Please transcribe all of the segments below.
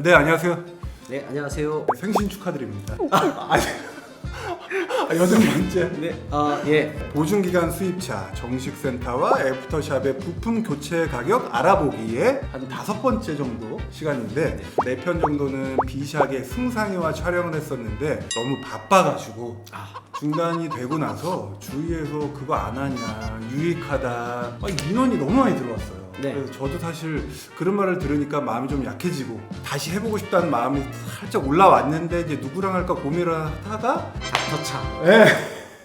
네, 안녕하세요. 네, 안녕하세요. 생신 축하드립니다. 여덟 번째. 네, 예. 보증기간 수입차 정식센터와 애프터샵의 부품 교체 가격 알아보기에 한 5번째 정도 시간인데 네 편 정도는 비샥의 승상회와 촬영을 했었는데 너무 바빠가지고 중단이 되고 나서 주위에서 그거 안 하냐, 유익하다 민원이 너무 많이 들어왔어요. 네. 그래서 저도 사실 그런 말을 들으니까 마음이 좀 약해지고 다시 해보고 싶다는 마음이 살짝 올라왔는데 이제 누구랑 할까 고민을 하다가 닥터차. 네.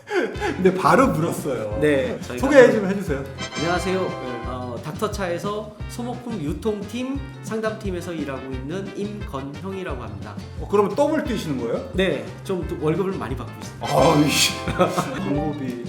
근데 바로 물었어요. 네. 소개 좀 해주세요. 안녕하세요. 닥터차에서 소모품 유통팀 상담팀에서 일하고 있는 임건형이라고 합니다. 그러면 더블 뛰시는 거예요? 네, 좀 월급을 많이 받고 있습니다. 아이씨. 광고비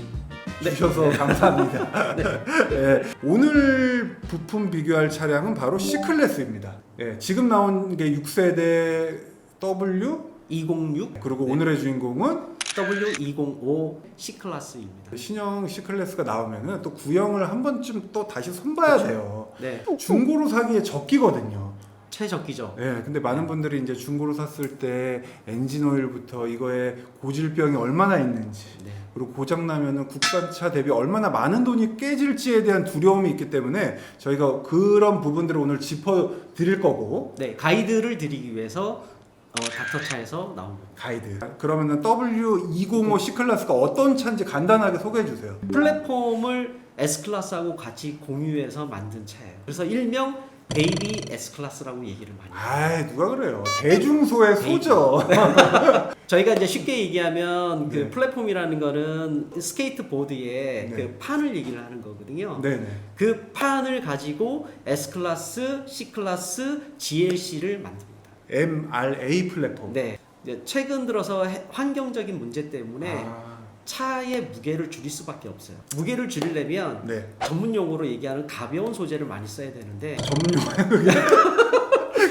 주셔서 감사합니다. 네. 오늘 부품 비교할 차량은 바로 C클래스입니다. 네, 지금 나온 게 6세대 W 206 그리고 오늘의 주인공은 W205 C클래스입니다. 신형 C클래스가 나오면은 또 구형을 한 번쯤 또 다시 손봐야 돼요. 네, 중고로 사기에 적기거든요. 최적기죠. 네, 근데 많은 분들이 이제 중고로 샀을 때 엔진 오일부터 이거에 고질병이 얼마나 있는지 네. 그리고 고장 나면은 국산차 대비 얼마나 많은 돈이 깨질지에 대한 두려움이 있기 때문에 저희가 그런 부분들을 오늘 짚어 드릴 거고 네, 가이드를 드리기 위해서 닥터차에서 나온 겁니다. 가이드. 그러면은 W205 C클래스가 어떤 차인지 간단하게 소개해 주세요. 플랫폼을 S클래스하고 같이 공유해서 만든 차예요. 그래서 일명 베이비 S클래스라고 얘기를 많이 해요. 아이 누가 그래요? 대중소의 소죠. 저희가 이제 쉽게 얘기하면 그 네. 플랫폼이라는 거는 스케이트보드의 네. 그 판을 얘기를 하는 거거든요. 네네. 그 판을 가지고 S클래스, C클래스, GLC를 만듭니다. MRA 플랫폼. 네. 이제 최근 들어서 환경적인 문제 때문에 아, 차의 무게를 줄일 수밖에 없어요. 무게를 줄이려면 네. 전문 용어로 얘기하는 가벼운 소재를 많이 써야 되는데 전문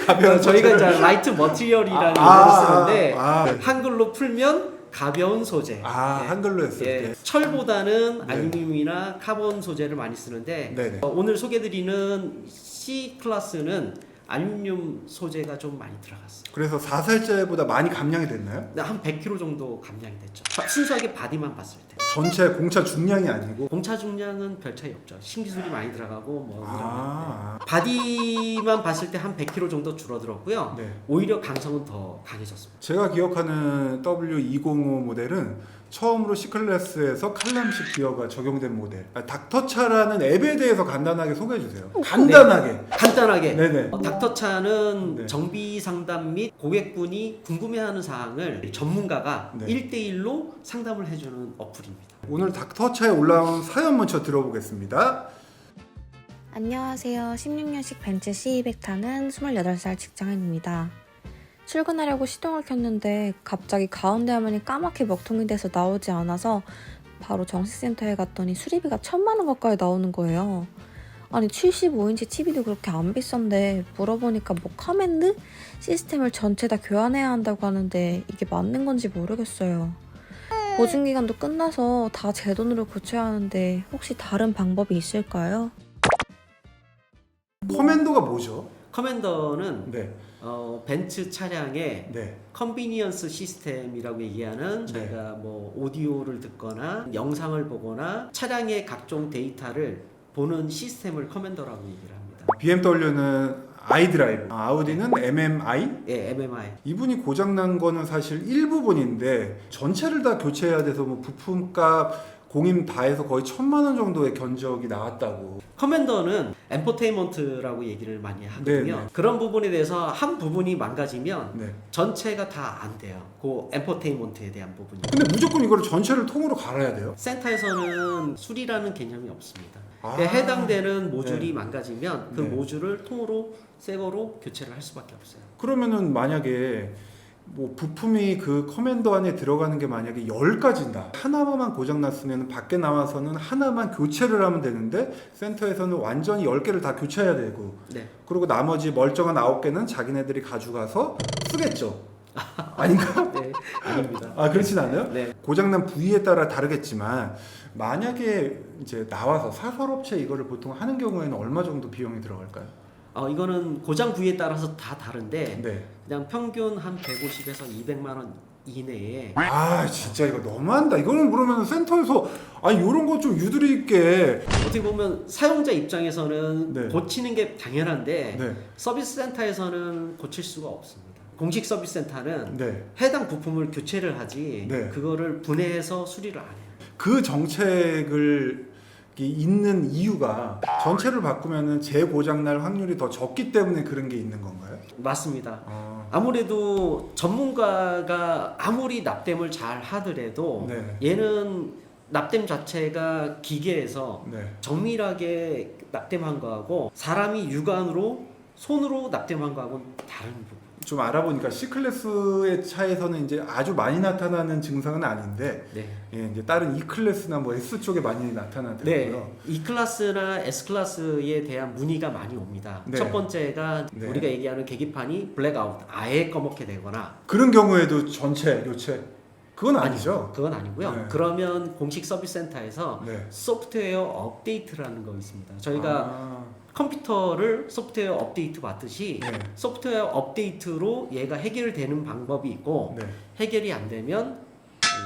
가벼운 저희가 소재를- 이제 라이트 머티리얼이라는 용어를 쓰는데 네. 한글로 풀면 가벼운 소재. 네. 한글로 했을 때. 철보다는 네. 알루미늄이나 카본 소재를 많이 쓰는데 네네. 오늘 소개드리는 C 클래스는 알루미늄 소재가 좀 많이 들어갔어요. 그래서 4살짜리보다 많이 감량이 됐나요? 한 100kg 정도 감량이 됐죠. 순수하게 바디만 봤을 때. 전체 공차 중량이 아니고. 공차 중량은 별 차이 없죠. 신기술이 많이 들어가고 뭐 이런 아, 거. 바디만 봤을 때 한 100kg 정도 줄어들었고요. 네. 오히려 강성은 더 강해졌습니다. 제가 기억하는 W205 모델은 처음으로 C클래스에서 칼럼식 기어가 적용된 모델. 닥터차라는 앱에 대해서 간단하게 소개해 주세요. 간단하게. 간단하게 네네. 닥터차는 네. 정비 상담 및 고객분이 궁금해하는 사항을 전문가가 네. 1대1로 상담을 해주는 어플입니다. 오늘 닥터차에 올라온 사연 먼저 들어보겠습니다. 안녕하세요. 16년식 벤츠 C200 타는 28살 직장인입니다. 출근하려고 시동을 켰는데 갑자기 가운데 화면이 까맣게 먹통이 돼서 나오지 않아서 바로 정식센터에 갔더니 수리비가 1,000만 원 가까이 나오는 거예요. 아니 75인치 TV도 그렇게 안 비싼데 물어보니까 뭐 커맨드? 시스템을 전체 다 교환해야 한다고 하는데 이게 맞는 건지 모르겠어요. 보증기간도 끝나서 다 제 돈으로 고쳐야 하는데 혹시 다른 방법이 있을까요? 커맨도가 뭐죠? 커맨더는 네. 벤츠 차량의 네. 컨비니언스 시스템이라고 얘기하는 네. 저희가 뭐 오디오를 듣거나 영상을 보거나 차량의 각종 데이터를 보는 시스템을 커맨더라고 얘기를 합니다. BMW는 iDrive, 아우디는 MMI? 예, MMI. 이분이 고장난 거는 사실 일부분인데 전체를 다 교체해야 돼서 뭐 부품값 공임 다 해서 거의 1,000만 원 정도의 견적이 나왔다고. 커맨더는 엔터테인먼트라고 얘기를 많이 하거든요. 네네. 그런 부분에 대해서 한 부분이 망가지면 네. 전체가 다 안 돼요. 그 엔터테인먼트에 대한 부분이. 근데 무조건 이거를 전체를 통으로 갈아야 돼요? 센터에서는 수리라는 개념이 없습니다. 아. 해당되는 모듈이 네. 망가지면 그 네. 모듈을 통으로 새 거로 교체를 할 수밖에 없어요. 그러면은 만약에 뭐 부품이 그 커맨더 안에 들어가는 게 만약에 10가지인다. 하나만 고장 났으면 밖에 나와서는 하나만 교체를 하면 되는데 센터에서는 완전히 10개를 다 교체해야 되고 네. 그리고 나머지 멀쩡한 9개는 자기네들이 가져가서 쓰겠죠. 아닌가? 네, 아닙니다. 아 그렇진 않아요? 네. 고장난 부위에 따라 다르겠지만 만약에 이제 나와서 사설업체 이거를 보통 하는 경우에는 얼마 정도 비용이 들어갈까요? 이거는 고장 부위에 따라서 다 다른데 네. 그냥 평균 한 150에서 200만 원 이내에 아 진짜 이거 너무한다. 이거는 그러면 센터에서 아니 이런 거 좀 유두리 있게. 어떻게 보면 사용자 입장에서는 네. 고치는 게 당연한데 네. 서비스 센터에서는 고칠 수가 없습니다. 공식 서비스 센터는 네. 해당 부품을 교체를 하지 네. 그거를 분해해서 수리를 안 해요. 그 정책을 있는 이유가 전체를 바꾸면은 재고장 날 확률이 더 적기 때문에 그런 게 있는 건가요? 맞습니다. 아, 아무래도 전문가가 아무리 납땜을 잘 하더라도 네. 얘는 납땜 자체가 기계에서 네. 정밀하게 납땜한 거하고 사람이 육안으로 손으로 납땜한 거하고는 다른 부분. 좀 알아보니까 C클래스의 차에서는 이제 아주 많이 나타나는 증상은 아닌데 네. 예, 이제 다른 E클래스나 뭐 S 쪽에 많이 나타나더라고요. 네, E 클래스나 S 클래스에 대한 문의가 많이 옵니다. 네. 첫 번째가 네. 우리가 얘기하는 계기판이 블랙아웃, 아예 검게 되거나 그런 경우에도 전체 교체 그건 아니죠. 그건 아니고요. 네. 그러면 공식 서비스 센터에서 네. 소프트웨어 업데이트라는 거 있습니다. 저희가 아, 컴퓨터를 소프트웨어 업데이트 받듯이 네. 소프트웨어 업데이트로 얘가 해결되는 방법이 있고 네. 해결이 안 되면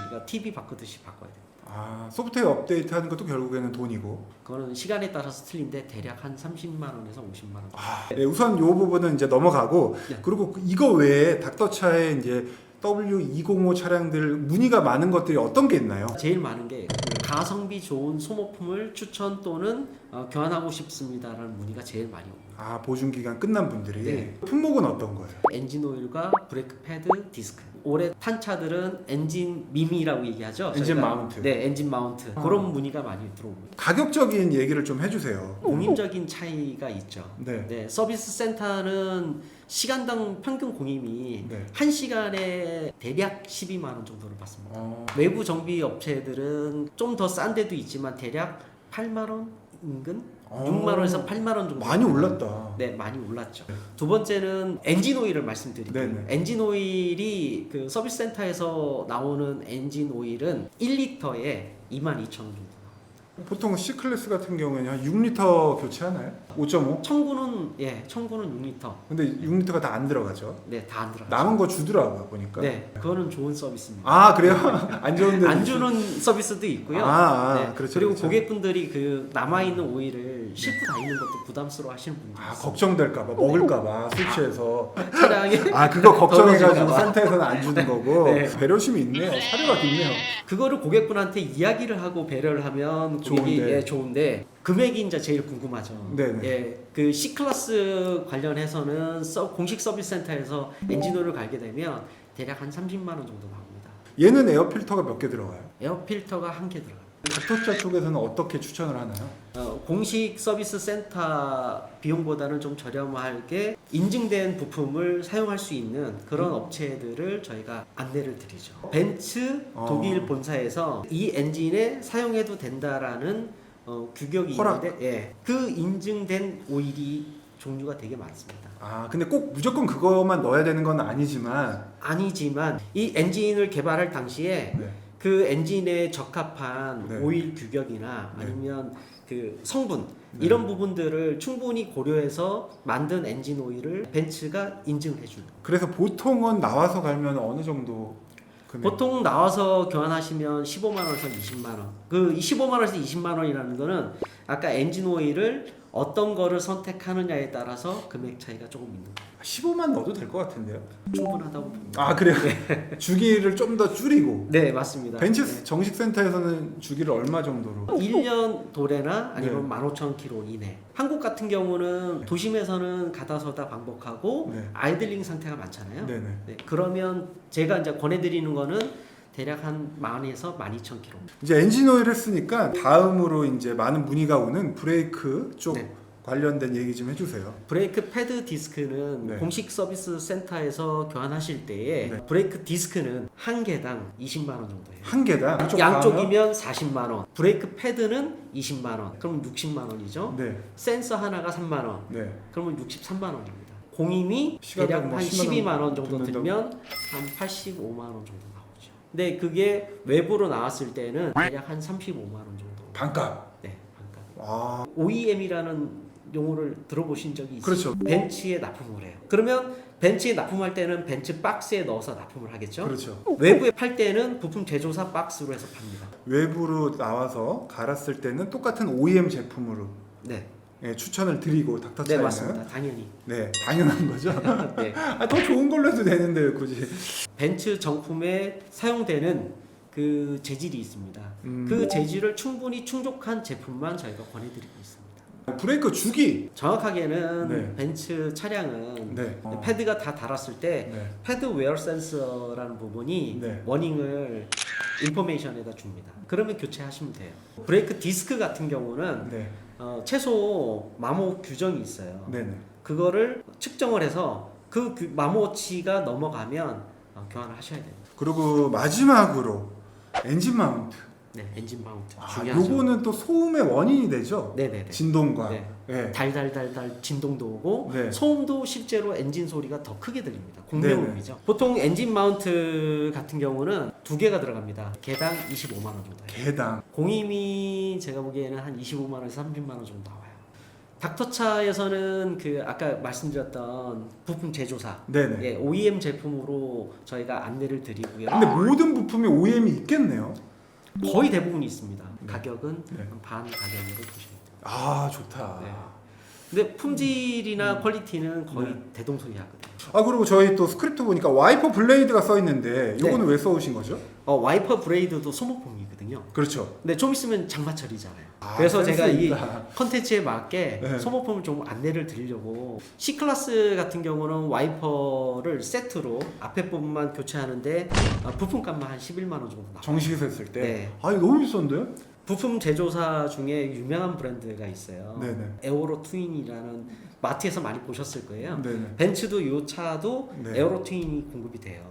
우리가 TV 바꾸듯이 바꿔야 돼요. 아, 소프트웨어 업데이트 하는 것도 결국에는 돈이고. 그거는 시간에 따라서 틀린데 대략 한 30만 원에서 50만 원. 아, 네, 우선 이 부분은 이제 넘어가고 네. 그리고 이거 외에 닥터차에 이제 W205 차량들 문의가 많은 것들이 어떤 게 있나요? 제일 많은 게 가성비 좋은 소모품을 추천 또는 교환하고 싶습니다라는 문의가 제일 많이 옵니다. 아, 보증 기간 끝난 분들이. 네. 품목은 어떤 거예요? 엔진 오일과 브레이크 패드, 디스크. 올해 탄 차들은 엔진 미미라고 얘기하죠. 엔진 저희가. 마운트. 네, 엔진 마운트. 그런 문의가 많이 들어옵니다. 가격적인 얘기를 좀 해주세요. 공임적인 차이가 있죠. 네. 네, 서비스 센터는 시간당 평균 공임이 네. 1시간에 대략 12만 원 정도를 받습니다. 외부 정비 업체들은 좀 더 싼 데도 있지만 대략 8만 원 인근 6만 원에서 8만 원 정도. 많이 올랐다. 네, 많이 올랐죠. 두 번째는 엔진 오일을 말씀드릴게요. 네네. 엔진 오일이 그 서비스 센터에서 나오는 엔진 오일은 1리터에 22,000원 정도. 보통 C클래스 같은 경우에는 한 6리터 교체하나요? 5.5? 청구는 6리터. 근데 6리터가 다 안 들어가죠. 네, 다 안 들어가요. 남은 거 주더라고요, 보니까. 네, 그거는 좋은 서비스입니다. 아, 그래요? 안 좋은데. 안 주는 서비스도 있고요. 아, 그렇죠. 그리고 그렇죠. 고객분들이 그 남아 있는 오일을 싣고 다니는 것도 부담스러워 하시는 분들이 아, 있어요. 걱정될까봐, 먹을까봐, 술 취해서. 차량에 아, 그거 걱정해가지고 떨어질까 봐. 센터에서는 안 주는 거고. 네. 배려심이 있네요. 사료가 깊네요. 그거를 고객분한테 이야기를 하고 배려를 하면 고객이 좋은데. 좋은데 금액이 이제 제일 궁금하죠. 네네. 예, 그 C 클래스 관련해서는 공식 서비스 센터에서 엔진오일을 갈게 되면 대략 한 30만 원 정도 나옵니다. 얘는 에어 필터가 몇 개 들어가요? 에어 필터가 한 개 들어가요. 닥터차 쪽에서는 어떻게 추천을 하나요? 공식 서비스 센터 비용보다는 좀 저렴하게 인증된 부품을 사용할 수 있는 그런 업체들을 저희가 안내를 드리죠. 벤츠 독일 본사에서 이 엔진에 사용해도 된다라는 규격이 허락. 있는데 그 인증된 오일이 종류가 되게 많습니다. 아, 근데 꼭 무조건 그거만 넣어야 되는 건 아니지만. 아니지만 이 엔진을 개발할 당시에 네. 그 엔진에 적합한 네. 오일 규격이나 네. 아니면 그 성분 네. 이런 부분들을 충분히 고려해서 만든 엔진 오일을 벤츠가 인증해 줍니다. 그래서 보통은 나와서 갈면 어느 정도 금액? 보통 나와서 교환하시면 15만 원에서 20만 원. 그 15만 원에서 20만 원이라는 거는 아까 엔진 오일을 어떤 거를 선택하느냐에 따라서 금액 차이가 조금 있는 거예요. 15만 넣어도 될 것 같은데요? 충분하다고 봅니다. 아, 그래요? 주기를 좀 더 줄이고. 네, 맞습니다. 벤츠 네. 정식 센터에서는 주기를 얼마 정도로? 1년 도래나 아니면 네. 15,000km 이내. 한국 같은 경우는 도심에서는 가다서다 반복하고 네. 아이들링 상태가 많잖아요. 네네. 네, 그러면 제가 이제 권해드리는 거는 대략 한 10,000에서 12,000km. 이제 엔진 오일을 쓰니까 다음으로 이제 많은 문의가 오는 브레이크 쪽 네. 관련된 얘기 좀 해주세요. 브레이크 패드 디스크는 네. 공식 서비스 센터에서 교환하실 때에 네. 브레이크 디스크는 한 개당 20만 원 정도예요. 한 개당 양쪽이면 40만 원. 브레이크 패드는 20만 원. 그럼 60만 원이죠. 네, 센서 하나가 3만 원. 네. 그러면 63만 원입니다. 공임이 시간당 대략 뭐 한 10만 12만 원 정도 붙는다고? 들면 한 85만 원 정도 나오죠. 근데 그게 외부로 나왔을 때는 대략 한 35만 원 정도. 반값. 네, 반값. 아, OEM이라는 용어를 들어보신 적이 있어요? 그렇죠. 벤츠에 납품을 해요. 그러면 벤츠에 납품할 때는 벤츠 박스에 넣어서 납품을 하겠죠. 그렇죠. 외부에 팔 때는 부품 제조사 박스로 해서 팝니다. 외부로 나와서 갈았을 때는 똑같은 OEM 제품으로 네, 예, 추천을 드리고 네 닥터차이는 맞습니다. 당연히. 네, 당연한 거죠. 네. 아, 더 좋은 걸로 해도 되는데 왜 굳이. 벤츠 정품에 사용되는 그 재질이 있습니다. 그 재질을 충분히 충족한 제품만 저희가 권해드리고 있습니다. 브레이크 주기. 정확하게는 네. 벤츠 차량은 네. 패드가 다 닳았을 때 네. 패드 웨어 센서라는 부분이 네. 워닝을 인포메이션에다 줍니다. 그러면 교체하시면 돼요. 브레이크 디스크 같은 경우는 네. 최소 마모 규정이 있어요. 네네. 그거를 측정을 해서 그 마모치가 넘어가면 교환을 하셔야 됩니다. 그리고 마지막으로 엔진 마운트. 네, 엔진 마운트 아, 중요하죠. 요거는 또 소음의 원인이 되죠. 네네네. 진동과. 네. 네. 달달달달 진동도 오고 네. 소음도 실제로 엔진 소리가 더 크게 들립니다. 공명음이죠. 보통 엔진 마운트 같은 경우는 두 개가 들어갑니다. 개당 25만 원 정도. 개당. 공임이 제가 보기에는 한 25만 원에서 30만 원 정도 나와요. 닥터차에서는 그 아까 말씀드렸던 부품 제조사, 네네. 예, OEM 제품으로 저희가 안내를 드리고요. 근데 모든 부품에 OEM이 있겠네요. 거의 대부분이 있습니다. 네. 가격은 네. 반 가격으로 보시면 돼요. 아, 좋다. 네. 근데 품질이나 퀄리티는 거의 네. 대동소이하거든요. 아, 그리고 저희 또 스크립트 보니까 와이퍼 블레이드가 써 있는데 요거는 왜 써오신 거죠? 와이퍼 브레이드도 소모품이거든요. 그렇죠. 근데 좀 있으면 장마철이잖아요. 아, 그래서 제가 이 센스있다. 컨텐츠에 맞게 네. 소모품을 좀 안내를 드리려고 C클래스 같은 경우는 와이퍼를 세트로 앞에 부분만 교체하는데 부품값만 한 11만 원 정도 나와요. 정식에서 했을 때. 네. 아, 이거 너무 비싼데요? 부품 제조사 중에 유명한 브랜드가 있어요. 네네. 에어로 트윈이라는 마트에서 많이 보셨을 거예요. 네네. 벤츠도 이 차도 네. 에어로 트윈이 공급이 돼요.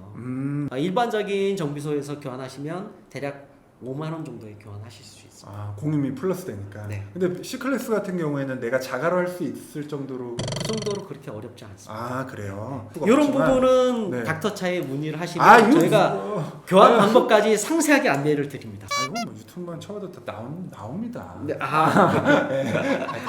일반적인 정비소에서 교환하시면 대략 5만 원 정도에 교환하실 수 있습니다. 아, 공임이 플러스 되니까. 네. 근데 C클래스 같은 경우에는 내가 자가로 할 수 있을 정도로. 그 정도로 그렇게 어렵지 않습니다. 아, 그래요. 이런 없지만. 부분은 네. 닥터차에 문의를 하시면 아, 이거 저희가 교환 방법까지 상세하게 안내를 드립니다. 아, 이건 뭐 유튜브만 쳐도 다 나옵니다. 네,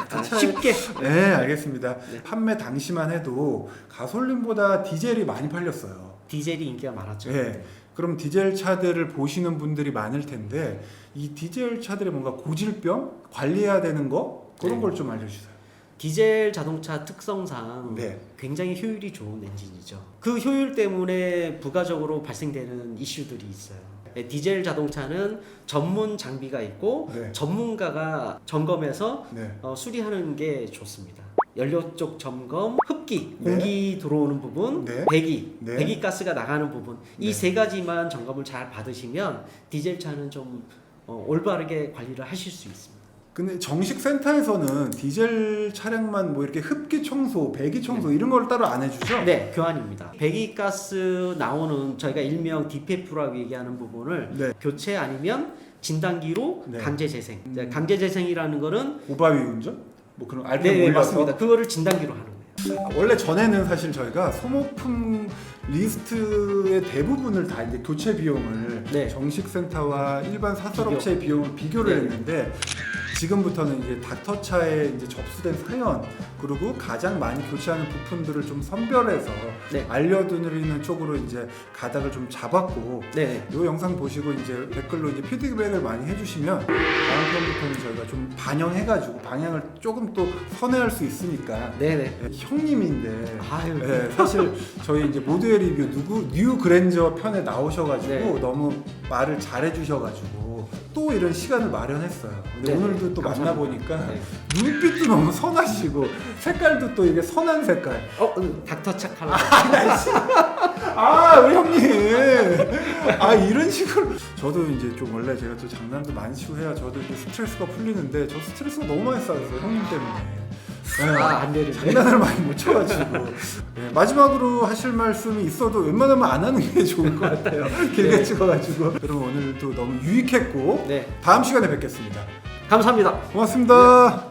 닥터차에- 쉽게. 네, 알겠습니다. 네. 판매 당시만 해도 가솔린보다 디젤이 많이 팔렸어요. 디젤이 인기가 많았죠. 네. 그럼 디젤 차들을 보시는 분들이 많을 텐데 이 디젤 차들의 뭔가 고질병 관리해야 되는 거 그런 네. 걸 좀 알려주세요. 디젤 자동차 특성상 네. 굉장히 효율이 좋은 엔진이죠. 그 효율 때문에 부가적으로 발생되는 이슈들이 있어요. 네, 디젤 자동차는 전문 장비가 있고 네. 전문가가 점검해서 네. 수리하는 게 좋습니다. 연료 쪽 점검, 흡기, 네. 공기 들어오는 부분, 네. 배기, 네. 배기가스가 나가는 부분 이 네. 세 가지만 점검을 잘 받으시면 디젤 차는 좀 올바르게 관리를 하실 수 있습니다. 근데 정식 센터에서는 디젤 차량만 뭐 이렇게 흡기 청소, 배기 청소 이런 걸 따로 안 해주죠? 네, 교환입니다. 배기가스 나오는 저희가 일명 DPF라고 얘기하는 부분을 네. 교체 아니면 진단기로 네. 강제 재생. 강제 재생이라는 거는 고바위 운전? 뭐 그런 RPM 네, 올려서? 맞습니다. 그거를 진단기로 하는 거예요. 원래 전에는 사실 저희가 소모품 리스트의 대부분을 다 이제 교체 비용을 네. 정식 센터와 일반 사설업체의 비용을 비교를 네. 했는데 지금부터는 이제 닥터차에 이제 접수된 사연 그리고 가장 많이 교체하는 부품들을 좀 선별해서 네. 알려드리는 쪽으로 이제 가닥을 좀 잡았고 네. 이 영상 보시고 이제 댓글로 이제 피드백을 많이 해주시면 다음 편부터는 저희가 좀 반영해가지고 방향을 조금 또 선회할 수 있으니까 네, 네. 네, 형님인데 아유. 네, 사실 저희 이제 모두의 리뷰 뉴 그랜저 편에 나오셔가지고 네. 너무 말을 잘해주셔가지고 또 이런 시간을 마련했어요. 근데 네, 오늘도 또 감사합니다. 만나보니까 네. 눈빛도 너무 선하시고 색깔도 또 이게 선한 색깔. 닥터차 칼라. 아, 우리 형님. 아, 이런 식으로. 저도 이제 좀 원래 제가 또 장난도 많이 치고 해야 저도 이제 스트레스가 풀리는데 저 스트레스가 너무 많이 쌓였어요. 형님 때문에. 네. 안내를. 장난을 많이 못 쳐가지고. 네, 마지막으로 하실 말씀이 있어도 웬만하면 안 하는 게 좋을 것 같아요. 길게 네. 찍어가지고. 그럼 오늘도 너무 유익했고 네. 다음 시간에 뵙겠습니다. 감사합니다. 고맙습니다.